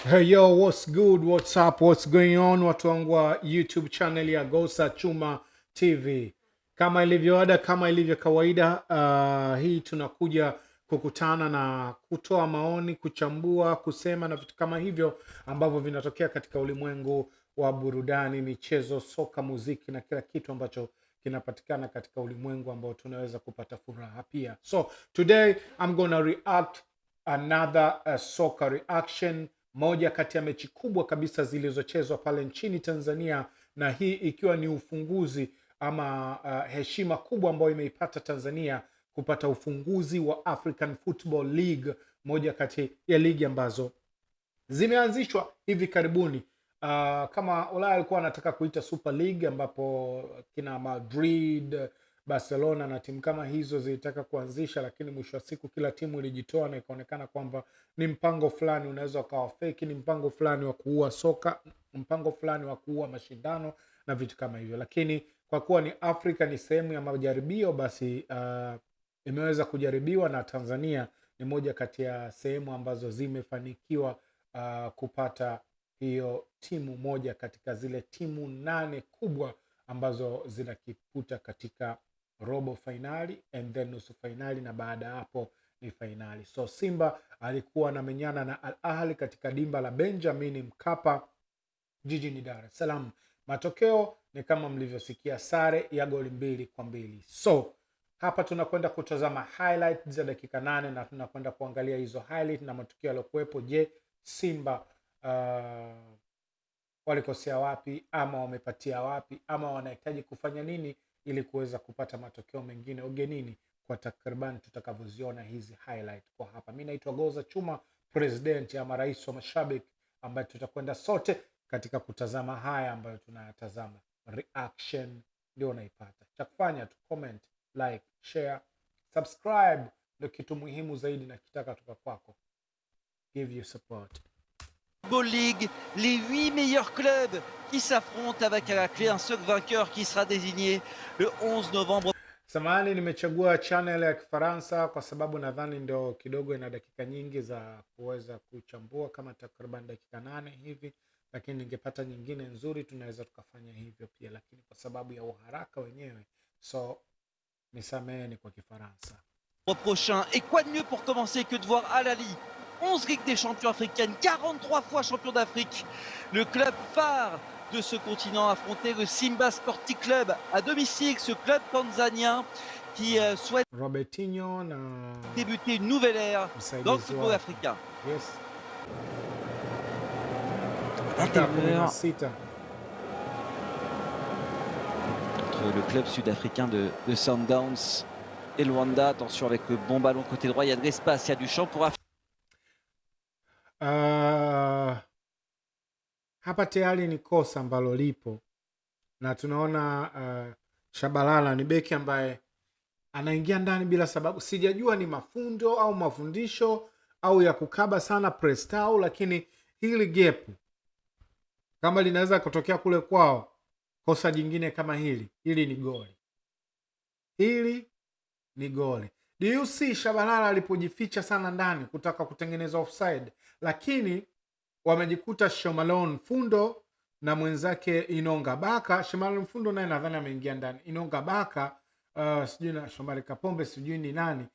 Hey yo, what's good? What's up? What's going on? Watu wangu wa YouTube channel ya Gosa Chuma TV. Kama ilivyo ada, kama ilivyo kawaida, hii tunakuja kukutana na kutoa maoni, kuchambua, kusema na vitu kama hivyo ambavyo vinatokea katika ulimwengu wa burudani, michezo, soka, muziki na kila kitu ambacho kinapatikana katika ulimwengu ambao tunaweza kupata furaha pia. So today I'm gonna react another soccer reaction, moja kati ya mechi kubwa kabisa zilizochezwa pale nchini Tanzania, na hii ikiwa ni ufunguzi ama heshima kubwa ambayo imeipata Tanzania kupata ufunguzi wa African Football League, moja kati ya ligi ambazo zimeanzishwa hivi karibuni. Kama Ulaya alikuwa anataka kuita Super League, ambapo kina Madrid, Barcelona na timu kama hizo zilitaka kuanzisha, lakini mwisho wa siku kila timu ilijitoa na ikaonekana kwamba ni mpango fulani unaweza ukawa fake, ni mpango fulani wa kuua soka, mpango fulani wa kuua mashindano na vitu kama hivyo. Lakini kwa kuwa ni Afrika, ni sehemu ya majaribio, basi imeweza kujaribiwa, na Tanzania ni moja kati ya sehemu ambazo zimefanikiwa kupata hiyo timu moja katika zile timu 8 kubwa ambazo zinakiputa katika robo fainali and then nusu fainali, na baada ya hapo ni fainali. So Simba alikuwa anamenyana na Al Ahly katika dimba la Benjamin Mkapa jijini Dar es Salaam. Matokeo ni kama mlivyosikia, sare ya goli 2-2. So hapa tunakwenda kutazama highlight za dakika 8 na tunakwenda kuangalia hizo highlight na matukio yaliokuwepo. Je, Simba walikosea wapi, ama wamepatia wapi, ama wanahitaji kufanya nini ili kuweza kupata matokeo mengine ugenini, kwa takriban tutakavyoziona hizi highlight kwa hapa. Mimi naitwa Goza Chuma, president ama rais wa mashabiki, ambaye tutakwenda sote katika kutazama haya ambayo tunayatazama. Reaction ndio unaipata. Cha kufanya tu comment, like, share, subscribe ndio kitu muhimu zaidi na kitaka tuka kwako. Give you support. Football League, les 8 meilleurs clubs qui s'affrontent avec à la clé un seul vainqueur qui sera désigné le 11 novembre. Samahani, nimechagua channel ya Kifaransa kwa sababu nadhani ndio kidogo ina dakika nyingi za kuweza kuchambua, kama takriban dakika 8 hivi, lakini ningepata nyingine nzuri tunaweza tukafanya hivyo pia, lakini kwa sababu ya uharaka wenyewe, so nisameheni kwa Kifaransa. Prochain, et quoi de mieux pour commencer que de voir Al Ahly, 11 Ligues des champions africaines, 43 fois champion d'Afrique, le club phare de ce continent, affronter le Simba Sporting Club à domicile, ce club tanzanien qui souhaite Robertinho débuter une nouvelle ère dans le football africain. Yes. Entre le club sud-africain de Sundowns et Luanda. Attention avec le bon ballon côté droit, il y a de l'espace, il y a du champ pour hapa tayari ni kosa ambalo lipo, na tunaona Shabalala ni beki ambaye anaingia ndani bila sababu. Sijajua ni mafundo au mafundisho au ya kukaba sana press out, lakini hili gap kama linaweza kutokea kule kwao, kosa jingine kama hili ni goli. Hili ni goli. Do you see Shabalala alipojificha sana ndani kutaka kutengeneza offside, lakini wamejikuta Shemalon Fundo na mwenzake Inonga Baka. Shemalon Fundo naye nadhani ameingia ndani. Inonga Baka sijui na Shomari Kapombe sijui ni nani,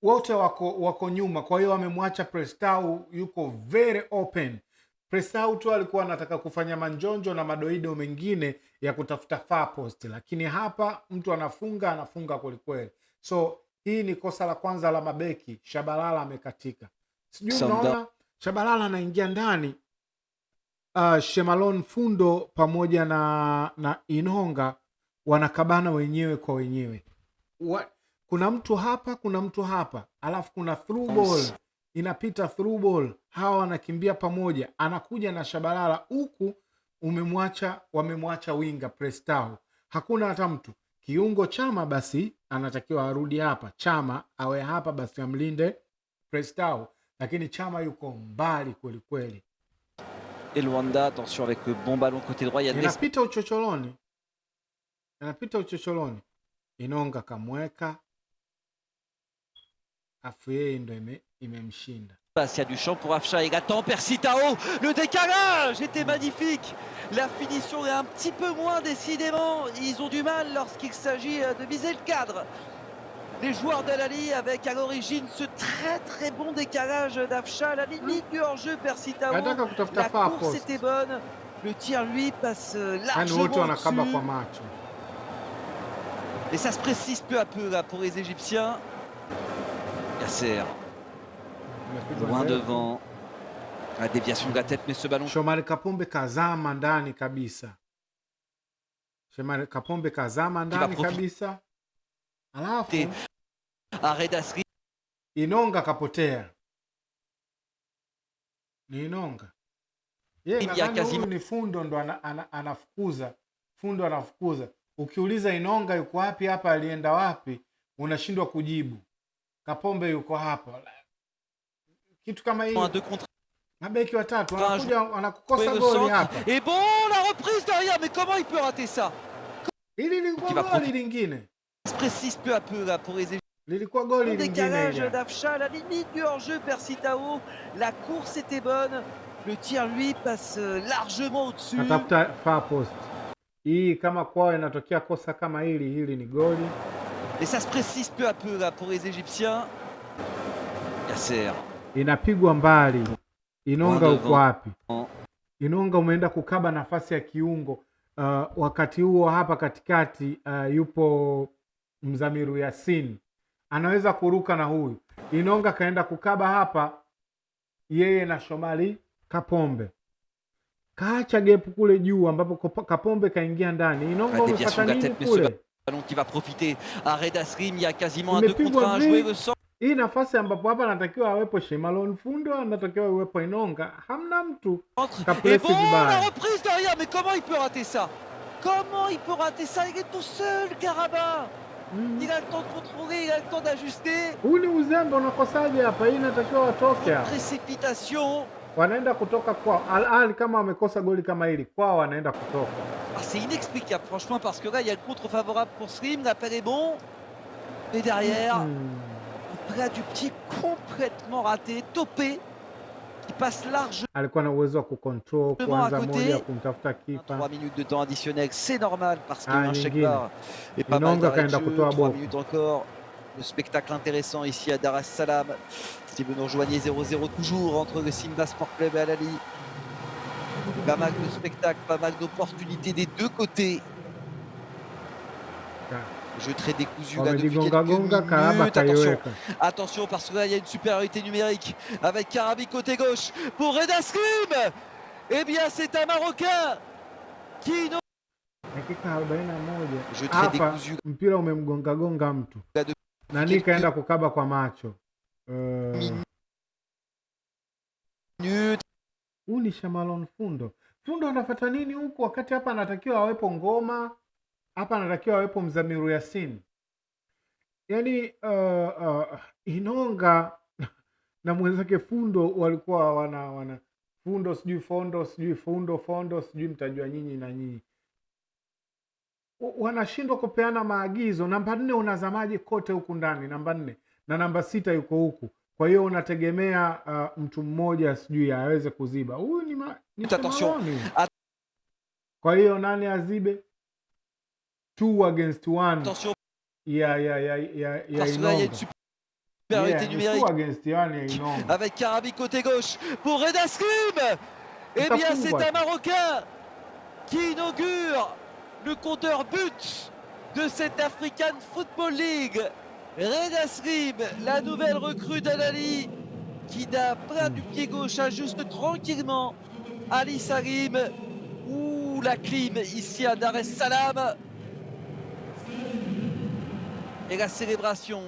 wote wako nyuma. Kwa hiyo wamemwacha Prestau yuko very open. Prestau tu alikuwa anataka kufanya manjonjo na madoido mengine ya kutafuta far post, lakini hapa mtu anafunga kwelikweli. So hii ni kosa la kwanza la mabeki. Shabalala amekatika. Sijui unaona Shabalala anaingia ndani, Shemalon Fundo pamoja na Inonga wanakabana wenyewe kwa wenyewe. Kuna mtu hapa, kuna mtu hapa, alafu kuna through ball inapita, through ball hawa wanakimbia pamoja, anakuja na Shabalala huku wamemwacha winga Prestau, hakuna hata mtu. Kiungo Chama basi anatakiwa arudi hapa, Chama awe hapa basi amlinde Prestau, lakini Chama yuko mbali kweli kweli. Et Luanda, attention avec le bon ballon côté droit, il y a inapita uchocholoni, Inonga kamweka, afu yeye ndo imemshinda. Il y a du champ pour Afsha, il attend Persitao, le décalage était magnifique. La finition est un petit peu moins décidément, ils ont du mal lorsqu'il s'agit de viser le cadre. Les joueurs d'Al Ahly avec à l'origine ce très bon décalage d'Afsha, la limite du hors-jeu Persitao, Anataka kutafuta la far course était post, bonne, le tir lui passe yaani wote largement wanakaba au-dessus kwa macho. et ça se précise peu à peu là pour les Égyptiens. Yasser, Imepigwa loin ndefu. devant, la déviation de la tête mais ce ballon Shomari Kapombe kazama ndani kabisa. Shomari Kapombe kazama ndani profiter. kabisa. Alafu arrêt d'Asri. Inonga kapotea. Ni Inonga. Yeye Il y a nadhani huyu quasiment ni Fundo ndo anafukuza. Fundo anafukuza. Ukiuliza Inonga yuko wapi hapa, alienda wapi, unashindwa kujibu. Kapombe yuko hapa. Kitu kama un hiyo. 2 contre Mabeki watatu 1 wanakuja wanakukosa au goli centre. hapa. Et bon, la reprise derrière, mais comment il peut rater ça? Hili Qui lilikuwa va goli profiter. lingine. Ça se précise peu à peu là pour les Égyptiens. Lilikuwa goli Bon lingine décalage ile. d'Afsha, la limite du hors-jeu Persitao. La course était bonne. Le tir lui passe largement au-dessus. Katafuta far post. Hii kama kwao inatokea kosa kama hili ni goli. Et ça se précise peu à peu là pour les Égyptiens. Yasser. Inapigwa mbali. Inonga Loin uko devant. wapi? Inonga umeenda kukaba nafasi ya kiungo. Wakati huo hapa katikati yupo Mzamiru Yasin, anaweza kuruka na huyu. Inonga kaenda kukaba hapa yeye na Shomari Kapombe, kaacha gepu kule juu ambapo Kapombe kaingia ndani. Inonga La déviation umepata de la nini tête, mais ce kule? ballon qui va profiter. Arrêt d'Asrim, il y a quasiment un 2 contre Imepigwa 1 joué vi le centre. hii nafasi ambapo hapa anatakiwa awepo Shemalon Fundo, anatakiwa iwepo Inonga, hamna mtu. Et Kapresi bon, la vibaya. reprise derrière, mais comment il peut rater ça? Comment il peut rater ça? Il est tout seul, Karaba. Il a le temps de contrôler, il a le temps d'ajuster. Huu ni uzembe, unakosaje hapa? Hii inatakiwa watoke hapa. Précipitation. Wanaenda kutoka kwao. Al Ahly kama wamekosa goli kama hili, kwao wanaenda kutoka. Ah, c'est inexplicable, franchement, parce que là, il y a le contre favorable pour Slim, l'appel est bon. Et derrière, un plat du pied complètement raté, topé, qui passe largement Alikuwa na uwezo wa kucontrol à kwanza côté. moja, kumtafuta kipa. 3 minutes de temps additionnel, c'est normal, parce qu'il y a eu Ah, un chèque nyingine. barre et pas mal Inonga d'arrêts de kaenda jeu. kutoa 3 boko. minutes encore. Le spectacle intéressant ici à Dar es Salaam. Si vous nous rejoignez, 0-0 toujours entre le Simba Sport Club et Al Ahly. Pas mal de spectacles, pas mal d'opportunités des deux côtés. Jeu très décousu là depuis quelques Wamejigonga Karaba minutes. Attention, kaiweka. attention parce que là il y a une supériorité numérique avec Karabi côté gauche pour Reda Slim. Eh bien c'est un Marocain qui Dakika 41. Jeu très Hapa décousu mpira umemgonga mtu. là de Nani kaenda kukaba kwa macho. minutes. Huu ni Shemalon Fundo. Fundo anafuata nini huku wakati hapa anatakiwa awepo Ngoma, hapa anatakiwa awepo Mzamiru Yasin. Yaani Inonga na mwenzake Fundo walikuwa wana Fundo sijui Fondo sijui Fondo sijui mtajua nyinyi na nyinyi. Wanashindwa kupeana maagizo. Namba 4 unazamaje kote huku ndani, namba 4 na namba 6 yuko huku. Kwa hiyo unategemea mtu mmoja sijui aweze kuziba. Huyu ni Shemalon. Kwa hiyo nani azibe? 2 against 1. Attention Ya parce que là il y a une Inonga. supériorité Yeah, numérique 2 against 1 ya Inonga. avec Karabi côté gauche pour Reda Slim. Eh bien c'est un Marocain qui inaugure le compteur but de cette African Football League. Reda Slim, la nouvelle recrue d'Al Ahly, qui d'un plein du pied gauche ajuste tranquillement Ali Salim ou la clim ici à Dar es Salaam. Et la célébration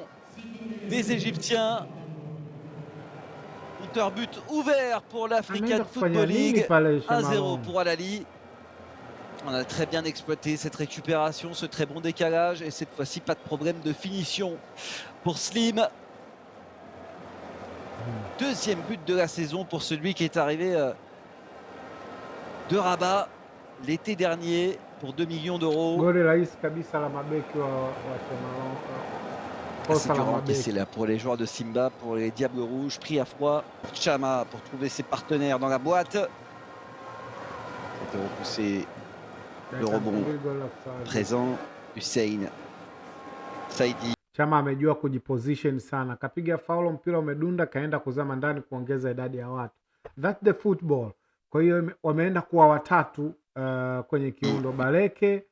des Égyptiens. Compteur but ouvert pour l'African Football League. 1-0 pour Al Ahly. On a très bien exploité cette récupération, ce très bon décalage. Et cette fois-ci, pas de problème de finition pour Slim. Deuxième but de la saison pour celui qui est arrivé de Rabat l'été dernier pour 2 millions d'euros. Goli rahisi kabisa la mabeki wa Shemalon C'est kosa la dur à encaisser mabeki. là pour les joueurs de Simba, pour les Diables Rouges, pris à froid pour Chama pour trouver ses partenaires dans la boîte. C'était repoussé, le Dakika rebond mbili goli la kusawazisha. présent, Hussein Saidi. Chama amejua kujiposition sana, kapiga faulo, mpira umedunda, kaenda kuzama ndani kuongeza idadi ya watu. That's the football. Kwa hiyo wameenda kuwa watatu kwenye kiundo, Baleke,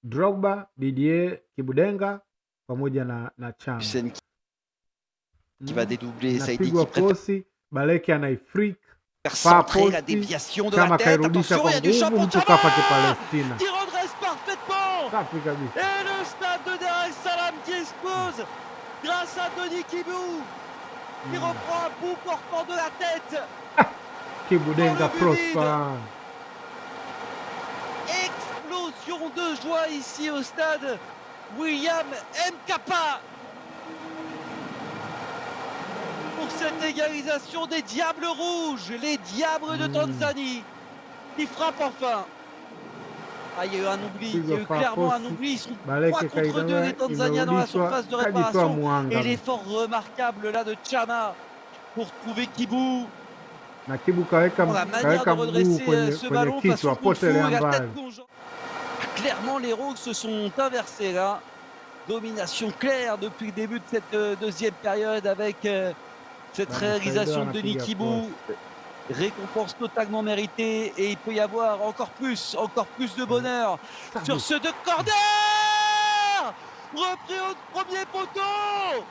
Drogba, Didier Kibudenga pamoja na Chama. Hussein qui va dédoubler, Saidi Napigwa qui préfère kosi, Baleke anaifreak centrer la déviation de la Chama tête. kairudisha Attention, kwa il y a du champ nguvu, pour mtu kafa Chama Kipalestina. qui redresse parfaitement. Safi kabisa. Et le stade de Dar es Salaam qui explose grâce à Denis Kibou qui reprend un bout portant de la tête. Kibudenga Prosper. Explosion de joie ici au stade William Mkapa pour cette égalisation des Diables Rouges, les Diables de Tanzanie qui frappent enfin. Ah, il y a eu un oubli, il y a eu clairement un oubli. Ils sont 3 contre 2 les Tanzaniens dans la surface de réparation. Et l'effort remarquable là de Chama pour trouver Kibou. Na Kibu kaweka La manière de mguu redresser ce kwenye ballon kichwa, façon kung fu, potelea la mbali. tête plongeante. Clairement, les Rogues se sont inversés là. Domination claire depuis le début de cette deuxième période avec cette réalisation de Denis Kibou. Récompense totalement méritée et il peut y avoir encore plus de bonheur sur ce deux corner. Repris au premier poteau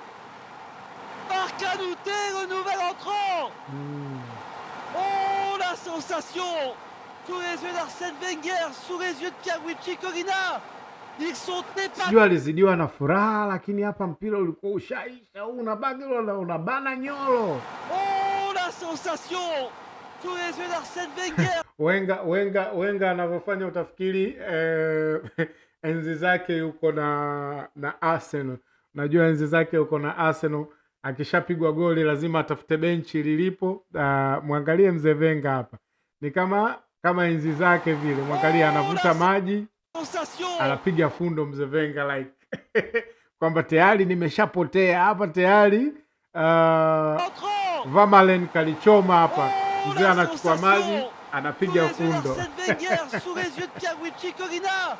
par Kanouté, le nouvel entrant. Oh, la sensation sous les yeux d'Arsène Wenger, sous les yeux de Pierluigi Collina. Ils sont épatés. Sijui alizidiwa na furaha, lakini hapa mpira ulikuwa ushaisha, unabaki unabana nyolo. Oh, la sensation sous les yeux d'Arsène Wenger. Wenga anavyofanya utafikiri enzi zake yuko na Arsenal. Najua enzi zake yuko na Arsenal, akishapigwa goli lazima atafute benchi lilipo. Mwangalie mzee Wenger hapa, ni kama enzi zake vile. Mwangalie anavuta maji, anapiga fundo mzee Wenger like kwamba tayari nimeshapotea hapa tayari. Vermaelen kalichoma hapa, mzee anachukua maji anapiga fundo. Sous les yeux de Pierluigi Collina.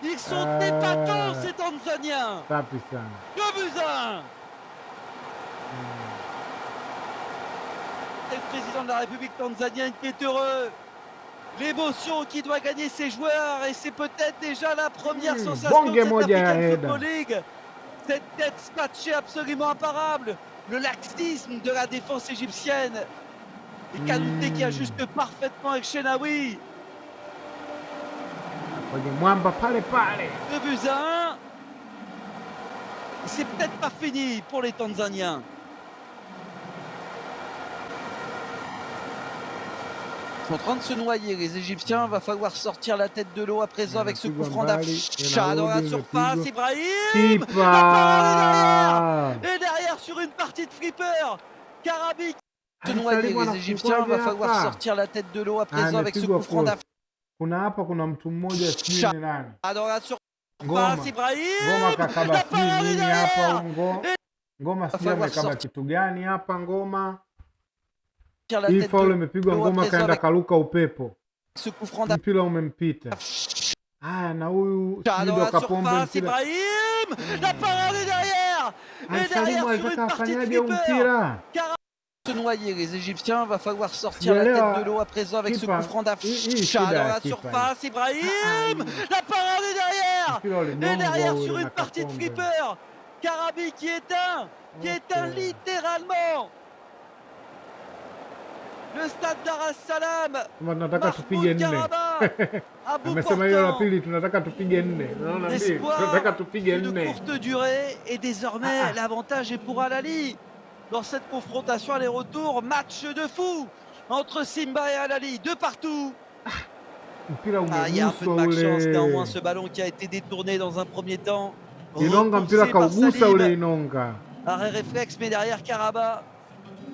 Ils sont épatants ces Tanzaniens. Safi sana. 2-1. C'est le président de la République tanzanienne qui est heureux. L'émotion qui doit gagner ses joueurs et c'est peut-être déjà la première sensation de cette African Football League. Cette tête spatchée absolument imparable. Le laxisme de la défense égyptienne. Et Kanouté qui ajuste parfaitement avec Shenawi. Mwamba pale pale. 2-1. C'est peut-être pas fini pour les Tanzaniens. Ils sont en train de se noyer, les Égyptiens. Va falloir sortir la tête de l'eau à présent avec ce coup franc d'Afcha dans la surface. Ibrahim. Et derrière sur une partie de flipper. Karabi. Se noyer, les Égyptiens. Va falloir sortir la tête de l'eau à présent avec ce coup franc d'Afcha. Kuna hapa kuna mtu mmoja sijui ni nani. Dans la surface, Ibrahim. Ngoma kakaba sijui nini hapa Ngoma sijui amekaba kitu gani hapa Ngoma. Hii faulu imepigwa, Ngoma kaenda karuka upepo. Mpira umempita. Haya, na huyu Shido Kapombe mpira. La parade derrière. Et derrière sur une partie de flipper. Se noyer, les Égyptiens. Va falloir sortir la tête de l'eau à présent avec ce coup franc d'Afcha dans la surface. Ibrahim. La parade est derrière. Et derrière sur une partie de flipper. Karabi qui éteint littéralement le stade Dar es Salaam. Tunataka tupige 4. Amesema hiyo la pili tunataka tupige 4. Unaona mbili? Tunataka tupige 4. De courte durée et désormais l'avantage est pour Al Ahly. Dans cette confrontation aller-retour, match de fou entre Simba et Al Ahly, 2 partout. Il y a un peu de malchance néanmoins, ce ballon qui a été détourné dans un premier temps. Repoussé par Salim. Arrêt réflexe, mais derrière Karaba,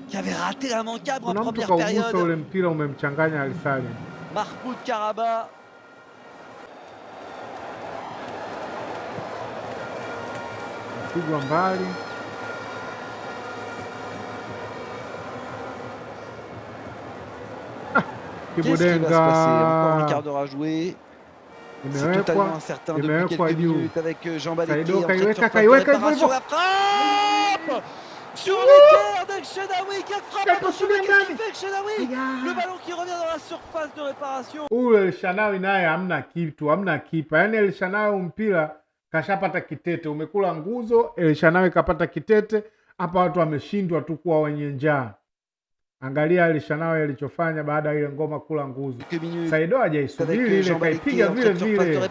qui avait raté l'immanquable en première période. Mahmoud Karaba. pigwa mbali. Qu'est-ce qui va se passer? Encore un quart Kibudenga d'heure à jouer. C'est totalement imewekwa, incertain depuis imewekwa quelques juu. minutes avec Jean Baleki Saido en train de kaiweka surface de hivyo réparation. hivyo. La frappe sur l'équerre d'El Shenaoui. Quelle frappe! Attention, mais qu'est-ce qu'il fait El Shenaoui? Le ballon qui revient dans la surface de réparation. Huyu El Shenawi naye hamna kitu, hamna kipa. Yaani El Shenawi mpira kashapata kitete, umekula nguzo. El Shenawi kapata kitete hapa, watu wameshindwa tu kuwa wenye njaa. Angalia El Shenawi alichofanya baada ya ile ngoma kula nguzo. Saido hajaisubiri ile, kaipiga vile vile.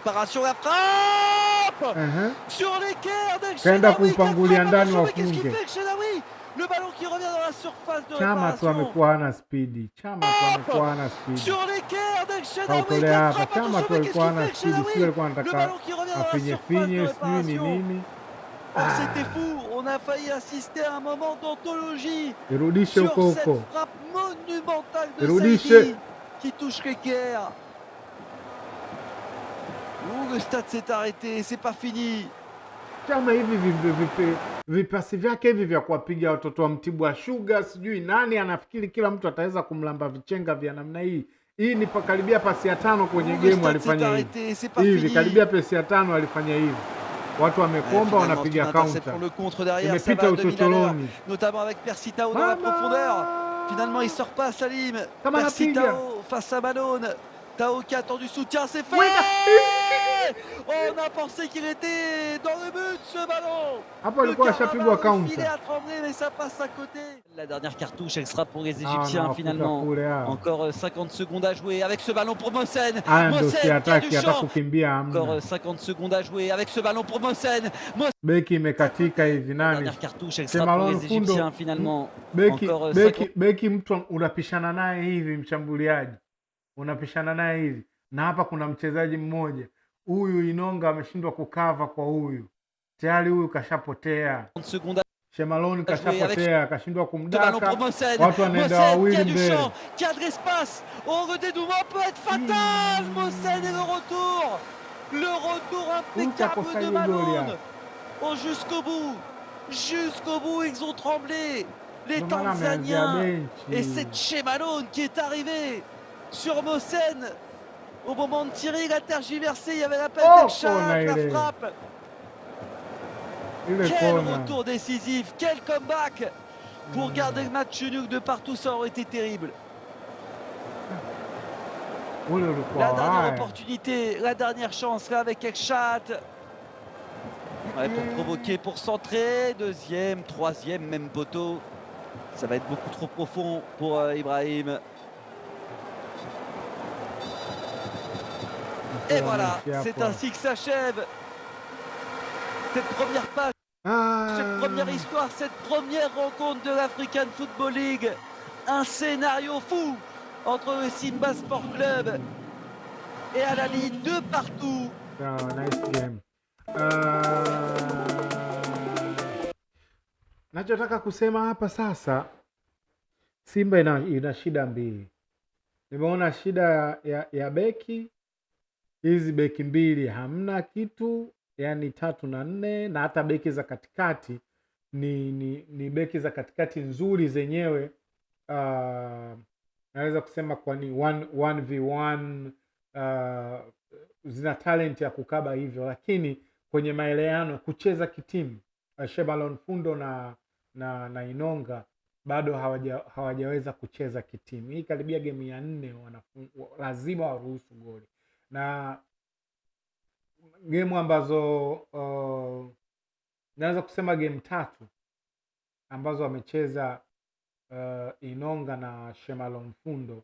Sur l'équerre d'El Kaenda Shenaoui. kuupangulia ndani Mais qu'est-ce qu'il wafunge. fait El Shenaoui? Le ballon qui revient dans la surface de Chama tu réparation. amekuwa hana spidi. Chama tu amekuwa hana spidi. Sur l'équerre d'El Shenaoui. Kautolea hapa. Frappe, Chama tu attention, mais qu'est-ce alikuwa qu'il fait hana El spidi, sio Shenaoui? alikuwa Le anataka ballon qui revient dans la afinye surface de finye sijui ni réparation. nini. Oh, c'était fou, on a failli assister à un moment d'anthologie Irudishe sur huko cette huko. frappe monumentale de Irudishe. Saidi qui touche l'équerre. Ouh, le stade s'est arrêté, c'est pas fini. Chama hivi vipasi vyake hivi vya kuwapiga watoto wa Mtibwa Sugar sijui nani anafikiri kila mtu ataweza kumlamba vichenga vya namna hii. Hii ni karibia pasi ya 5 kwenye game alifanya hivi. Hivi karibia pasi ya 5 alifanya hivi. Watu wamekomba wanapiga counter. Imepita utotoloni. Notamment avec Persitao dans la profondeur. Finalement il sort pas Salim. Persitao face à Malone. Tao qui a attendu soutien, c'est fait. On a pensé qu'il était dans le but ce ballon. Hapo alikuwa ashapigwa counter. Il est à trembler mais ça passe à côté. La dernière cartouche elle sera pour les Égyptiens finalement. Encore 50 secondes à jouer avec ce ballon pour Mosen. Mosen qui a du champ. Encore 50 secondes à jouer avec ce ballon pour Mosen. Beki imekatika hivi nani? La dernière cartouche elle sera pour les Égyptiens finalement. Beki mtu unapishana naye hivi, mshambuliaji unapishana naye hivi, na hapa kuna mchezaji mmoja huyu Inonga ameshindwa kukava kwa huyu, tayari huyu kashapotea. Shemalon kashapotea, akashindwa kumdaka, watu wanaenda wawili mbele. Le dénouement peut être fatal. Mosen et le retour impeccable de Malone. Oh, jusqu'au bout ils ont tremblé les Tanzaniens, et c'est Shemalon qui est arrivé sur Mosen. Au moment de tirer, il a tergiversé, il y avait l'appel d'Elshad, la frappe. Quel retour décisif, quel comeback pour garder le match nul de partout, ça aurait été terrible. La dernière opportunité, la dernière chance là avec Elshad. Ouais, pour provoquer, pour centrer, deuxième, troisième, même poteau. Ça va être beaucoup trop profond pour Ibrahim. Et voilà, c'est ainsi que s'achève cette première page, cette première histoire, cette première rencontre de l'African Football League. Un scénario fou entre le Simba Sport Club et Al Ahly, 2 partout. Nice game. Nachotaka kusema hapa sasa, Simba ina shida mbili. Nimeona shida ya beki. Hizi beki mbili hamna kitu, yani 3 na 4, na hata beki za katikati ni beki za katikati nzuri zenyewe. Naweza kusema kwa ni 1v1 zina talent ya kukaba hivyo, lakini kwenye maeleano kucheza kitimu, Shemalon Fundo na Inonga bado hawajaweza kucheza kitimu. Hii karibia game ya 4 lazima waruhusu goli, na game ambazo naweza kusema game 3 ambazo wamecheza Inonga na Shemalon Fundo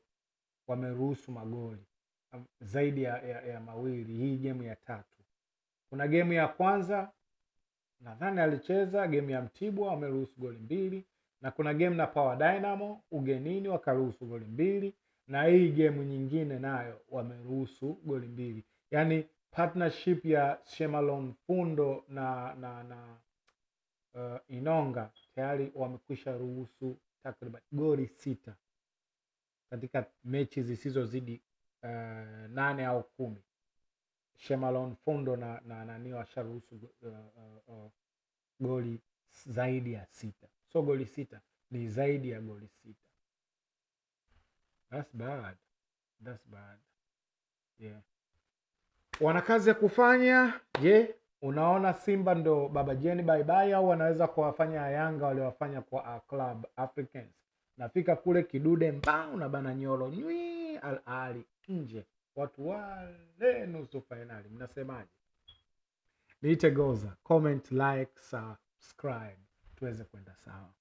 wameruhusu magoli zaidi ya mawili. Hii game ya 3. Kuna game ya kwanza nadhani alicheza game ya Mtibwa, wameruhusu goli 2, na kuna game na Power Dynamo ugenini wakaruhusu goli 2, na hii game nyingine nayo wameruhusu goli 2. Yani partnership ya Shemalon Fundo na Inonga tayari wamekwisha ruhusu takriban goli 6 katika mechi zisizozidi 8 au 10. Shemalon Fundo na nani washaruhusu goli zaidi ya 6. So goli 6 ni zaidi ya goli 6. That's bad. That's bad. Yeah. Wana kazi ya kufanya. Je, unaona Simba ndo baba Jeni bye bye, au wanaweza kuwafanya Yanga waliowafanya kwa Club Africans? Nafika kule kidude mbao na bana nyolo nywi Al Ahly nje, watu wale nusu finali. Mnasemaje? Niite Goza, comment, like, subscribe tuweze kwenda sawa.